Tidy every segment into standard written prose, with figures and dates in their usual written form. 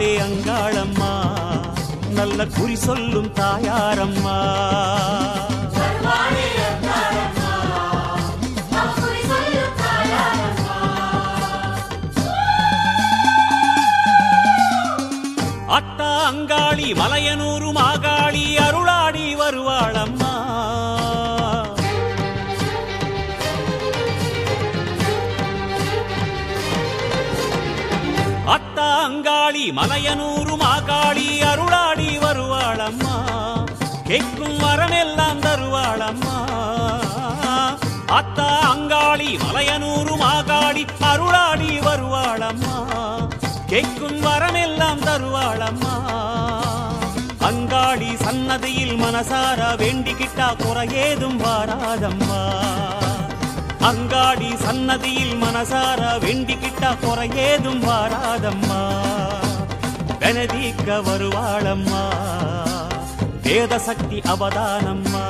வருவாளே அங்காளம்மா, நல்ல குறி சொல்லும் தாயாரம்மா. அத்தா அங்காளி மலையனூரு மாகாளி அருளாடி வருவாளம்மா. அத்தா அங்காளி மலையனூரு மாகாளி அருளாடி வருவாளம்மா, கேட்கும் வரமெல்லாம் தருவாளம்மா. அத்தா அங்காளி மலையனூரு மாகாளி அருளாடி வருவாளம்மா, கேட்கும் வரமெல்லாம் தருவாளம்மா. அங்காளி சன்னதியில் மனசார வேண்டிக்கிட்டா குறையேதும் வாராதம்மா. அங்காளி சன்னதியில் மனசார வேண்டிக்கிட்டா குறையேதும் வாராதம்மா. பெனதிக்க வருவாளம்மா, வேத சக்தி அவதானம்மா.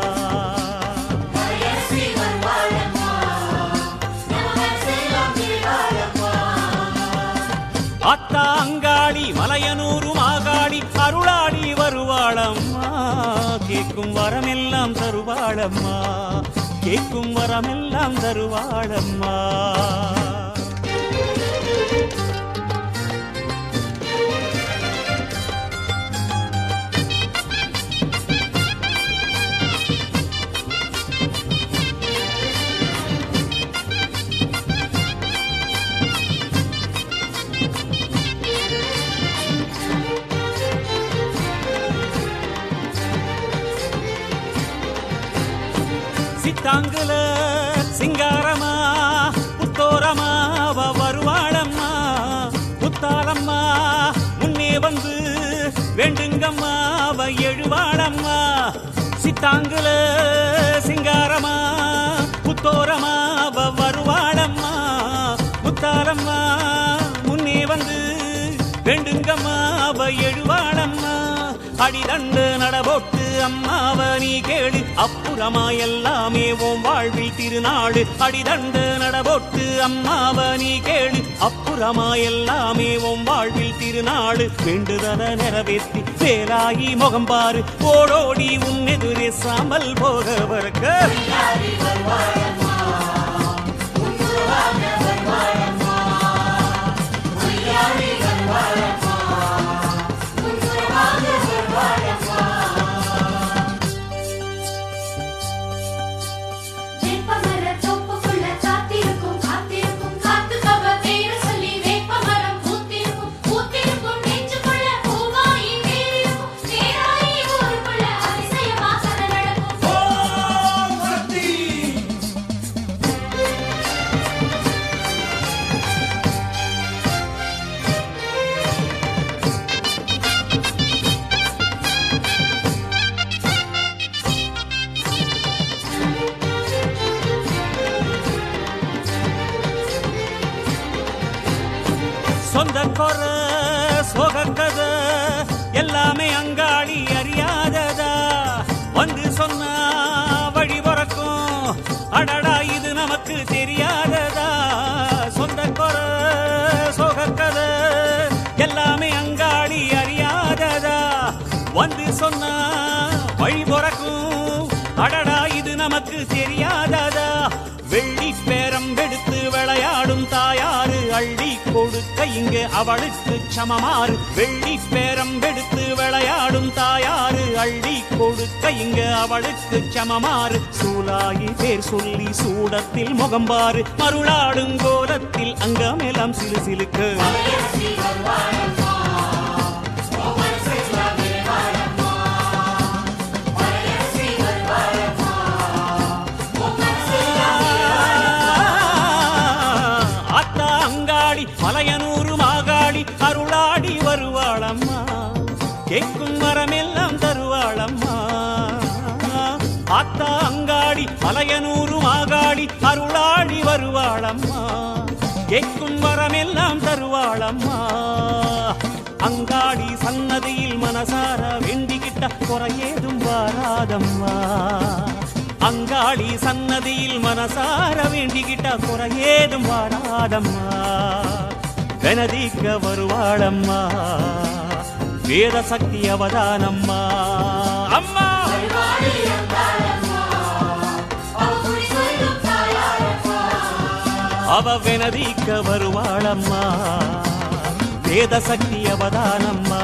அத்தா அங்காளி மலையனூரு மாகாளி அருளாடி வருவாளம்மா, கேட்கும் வரமெல்லாம் தருவாளம்மா, கேட்கும் வரமெல்லாம் தருவாளம்மா. சித்தாங்குல சிங்காரமா புத்தோரமா வருவாளம்மா, புத்தாலம்மா முன்னே வந்து வேண்டுங்கம்மா எழுவாளம்மா. சித்தாங்குல சிங்காரமா புத்தோரமா வருவாளம்மா, புத்தாலம்மா முன்னே வந்து வேண்டுங்கம்மா எழுவாளம்மா. அடிதண்டு நடபோட்டு அம்மாவ நீ கேளு, அப்புறமா எல்லாமே உன் வாழ்வில் திருநாடு. அடிதண்டு நடபோட்டு அம்மாவ நீ கேளு, அப்புறமா எல்லாமே உன் வாழ்வில் திருநாடு. வேண்டுதல நிறைவேற்றி வேலாகி முகம்பாரு, ஓடோடி உன் எதிரே சாமல் போக வரக்க. சொந்த கொர சோகக்கத எல்லாமே அங்காளி அறியாததா, வந்து சொன்னா வழி பிறக்கும், அடடா இது நமக்கு தெரியாததா. சொந்த கொர சோகக்கத எல்லாமே அங்காளி அறியாததா, வந்து சொன்னா வழி பிறக்கும், அடடா இது நமக்கு தெரியாததா. வெள்ளி பேரம் எடுத்து விளையாடும் தாயாரு அள்ளி கொடுக்க இங்கு அவளுக்கு சமமாறு. வெள்ளி பேரம் எடுத்து விளையாடும் தாயாரு அள்ளி கொடுக்க இங்கு அவளுக்கு சமமாறு. சூலாயி பேர் சொல்லி சூடத்தில் முகம்பாரு, மருளாடும் கோலத்தில் அங்கமெல்லாம் சிலு சிலுக்கு. மலையனூரு மாகாளி அருளாடி வருவாளம்மா, கேட்கும் வரமெல்லாம் தருவாளம்மா. அத்தா அங்காளி மலையனூரு மாகாளி அருளாடி வருவாளம்மா, கேட்கும் வரமெல்லாம் தருவாளம்மா. அங்காளி சன்னதியில் மனசார வேண்டிக்கிட்ட குறையேதும் வாராதம்மா. அங்காளி சன்னதியில் மனசார வேண்டிக்கிட்ட குறையேதும் வாராதம்மா. பெனதிக்க வருவாளம்மா. வேத சக்தி அவதானம்மா அம்மா அவ வெனதிக்க வருவாளம்மா வேத சக்தி அவதானம்மா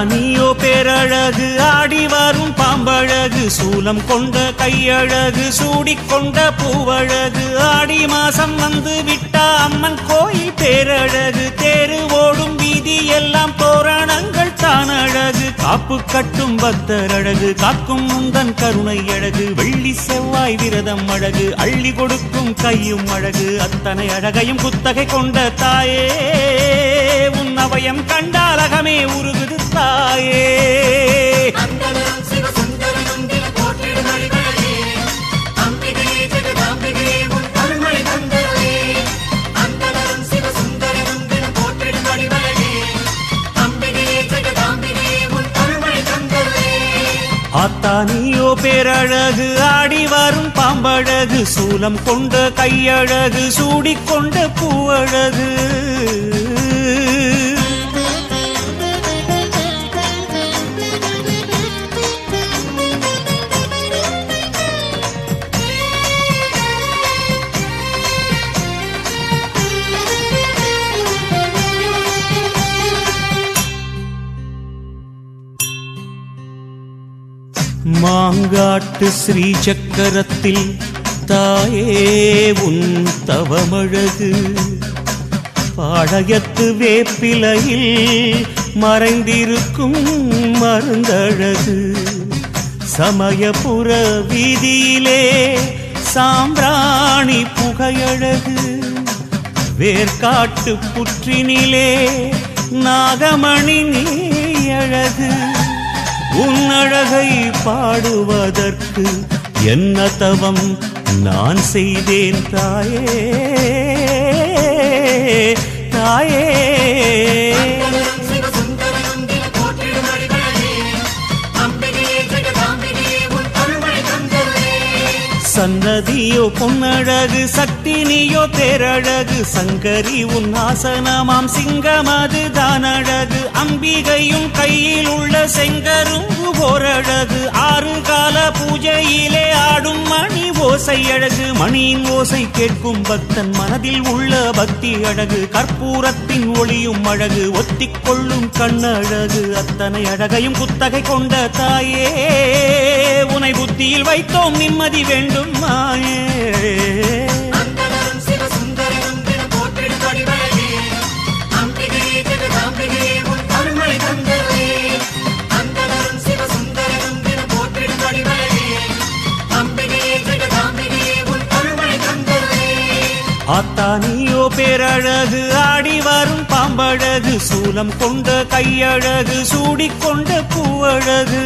நீயோ பேரழகு ஆடி வரும் பாம்பழகு சூலம் கொண்ட கையழகு சூடிக்கொண்ட பூவழகு ஆடி மாசம் வந்து விட்டா அம்மன் கோயில் பேரழகு தேரு ஓடும் வீதி எல்லாம் தோரணங்கள் தான் அழகு காப்பு கட்டும் பக்தர் அழகு காக்கும் முந்தன் கருணை அழகு வெள்ளி செவ்வாய் விரதம் அழகு அள்ளி கொடுக்கும் கையும் அழகு அத்தனை அழகையும் குத்தகை கொண்ட தாயே உன் அவயம் கண்டால் அகமே உருகுது தாயே ஆத்தா நீயோ பேரழகு ஆடி வரும் பாம்பழகு சூலம் கொண்ட கையழகு சூடிக்கொண்ட பூவழகு மாங்காட்டு ஸ்ரீ சக்கரத்தில் தாயே உன் தவமழகு பாளையத்து வேப்பிலையில் மறைந்திருக்கும் மருந்தழகு சமயபுர வீதியிலே சாம்பிராணி புகையழகு வேர்காட்டு புற்றினிலே நாகமணி நீயழகு உன்னழகை பாடுவதற்கு என்ன தவம் நான் செய்தேன் தாயே தாயே சன்னதியோ பொன்னழகு சக்தி நீயோ பேரழகு சங்கரி உன் ஆசனமாம் சிங்கமது தான் அழகு அம்பிகையும் கையில் உள்ள செங்கரும்பு ஓரழகு ஆறு கால பூஜையிலே ஆடும் மணி ஓசை அழகு மணியின் ஓசை கேட்கும் பக்தன் மனதில் உள்ள பக்தி அழகு கற்பூரத்தின் ஒளியும் அழகு ஒத்திக்கொள்ளும் கண்ணழகு அத்தனை அழகையும் குத்தகை கொண்ட தாயே உனை புத்தியில் வைத்தோம் நிம்மதி வேண்டும் மாயே ஆத்தா நீயோ பேரழகு ஆடி வரும் பாம்பழகு சூலம் கொண்ட கையழகு சூடிக்கொண்ட பூவழகு